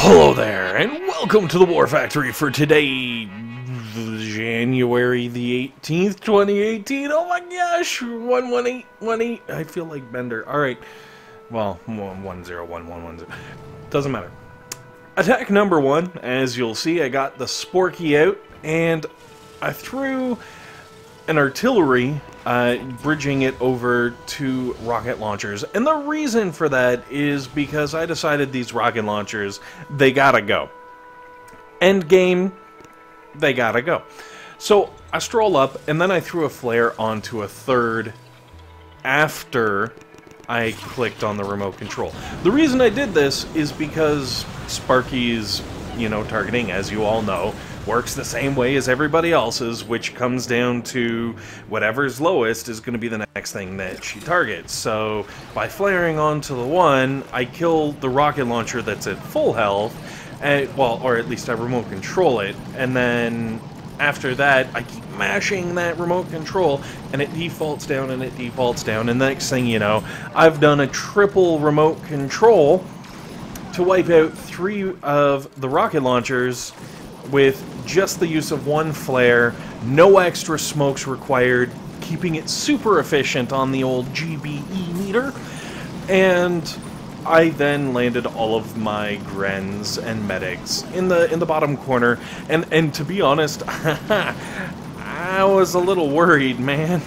Hello there, and welcome to the War Factory for today, January the 18th, 2018. Oh my gosh, 11818. I feel like Bender. Alright, well, 101110. Doesn't matter. Attack number one, as you'll see, I got the Sporky out, and I threw an artillery, bridging it over to rocket launchers. And the reason for that is because I decided these rocket launchers, they gotta go. End game, they gotta go. So I stroll up, and then I threw a flare onto a third after I clicked on the remote control. The reason I did this is because Sparky's, targeting, as you all know, works the same way as everybody else's, which comes down to whatever's lowest is going to be the next thing that she targets. So by flaring onto the one, I kill the rocket launcher that's at full health, or at least I remote control it, and then after that, I keep mashing that remote control, and it defaults down, and it defaults down, and the next thing you know, I've done a triple remote control to wipe out 3 of the rocket launchers with just the use of one flare, no extra smokes required, keeping it super efficient on the old GBE meter, and I then landed all of my Grens and medics in the bottom corner, and to be honest, I was a little worried, man.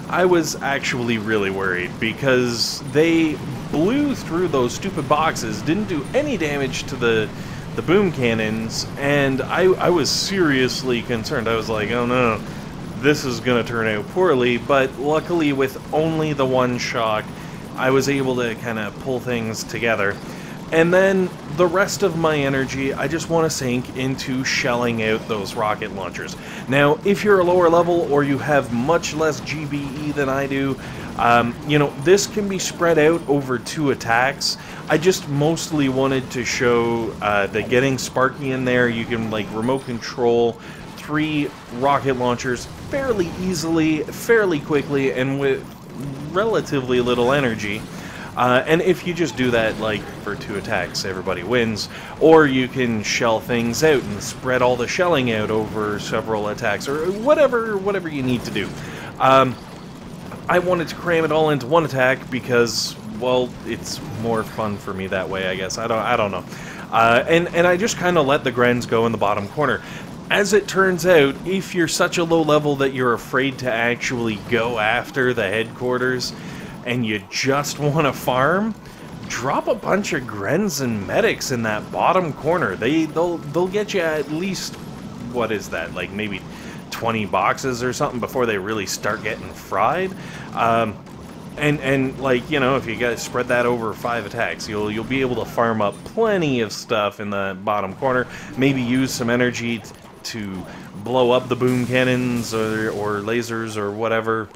I was actually really worried because they blew through those stupid boxes, didn't do any damage to the boom cannons, and I was seriously concerned. I was like, oh no, this is gonna turn out poorly, but luckily with only the one shock, I was able to kind of pull things together. And then the rest of my energy, I just want to sink into shelling out those rocket launchers. Now, if you're a lower level or you have much less GBE than I do, this can be spread out over 2 attacks. I just mostly wanted to show that getting Sparky in there, you can remote control 3 rocket launchers fairly easily, fairly quickly, and with relatively little energy. And if you just do that, for 2 attacks, everybody wins. Or you can shell things out and spread all the shelling out over several attacks, or whatever you need to do. I wanted to cram it all into one attack because, well, it's more fun for me that way, I guess. I don't know. And I just kind of let the Grens go in the bottom corner. As it turns out, if you're such a low level that you're afraid to actually go after the headquarters, and you just want to farm, drop a bunch of Grens and medics in that bottom corner. They'll get you at least, what is that, maybe 20 boxes or something before they really start getting fried. If you guys spread that over 5 attacks, you'll be able to farm up plenty of stuff in the bottom corner. Maybe use some energy to blow up the boom cannons or lasers or whatever.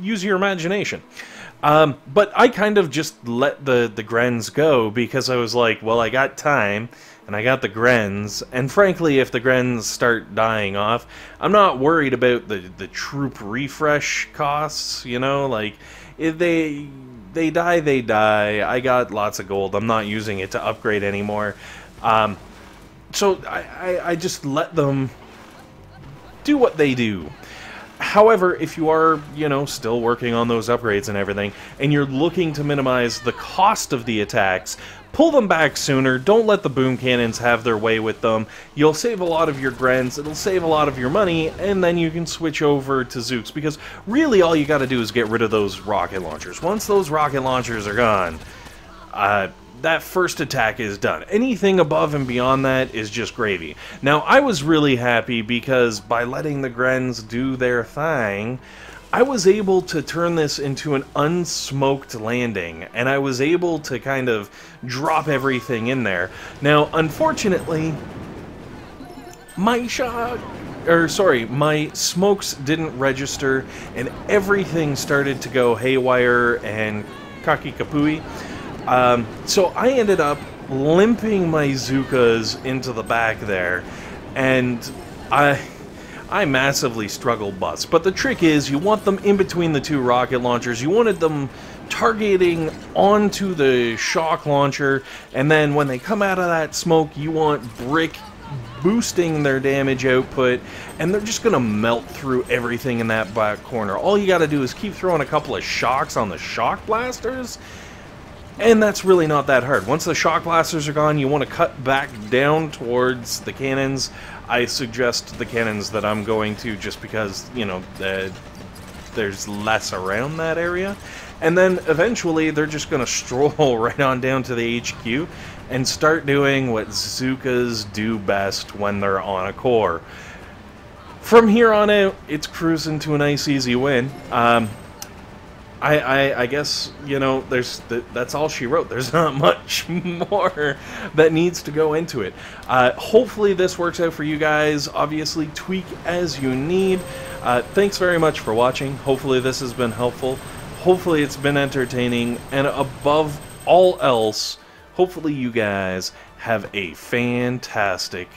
Use your imagination. But I kind of just let the Grens go because I was like, well, I got time and I got the Grens, and frankly, if the Grens start dying off, I'm not worried about the troop refresh costs, if they die, they die. I got lots of gold. I'm not using it to upgrade anymore. So I just let them do what they do. However, if you are, still working on those upgrades and everything, and you're looking to minimize the cost of the attacks, pull them back sooner. Don't let the boom cannons have their way with them. You'll save a lot of your Grens, it'll save a lot of your money, and then you can switch over to Zooks, because really all you gotta do is get rid of those rocket launchers. Once those rocket launchers are gone, that first attack is done. Anything above and beyond that is just gravy. Now, I was really happy because by letting the Grens do their thing, I was able to turn this into an unsmoked landing, and I was able to kind of drop everything in there. Now, unfortunately, my smokes didn't register, and everything started to go haywire and kaki-kapui. So I ended up limping my Zookas into the back there, and I I massively struggle butts. But the trick is, you want them in between the two rocket launchers. You wanted them targeting onto the shock launcher, and then when they come out of that smoke, you want brick boosting their damage output, and they're just going to melt through everything in that back corner. All you got to do is keep throwing a couple of shocks on the shock blasters, and that's really not that hard. Once the shock blasters are gone, you want to cut back down towards the cannons. I suggest the cannons that I'm going to, just because, you know, there's less around that area. And then eventually they're just going to stroll right on down to the HQ and start doing what Zookas do best when they're on a core. From here on out, it's cruising to a nice easy win. I guess, you know, that's all she wrote. There's not much more that needs to go into it. Hopefully this works out for you guys. Obviously, tweak as you need. Thanks very much for watching. Hopefully this has been helpful. Hopefully it's been entertaining. And above all else, hopefully you guys have a fantastic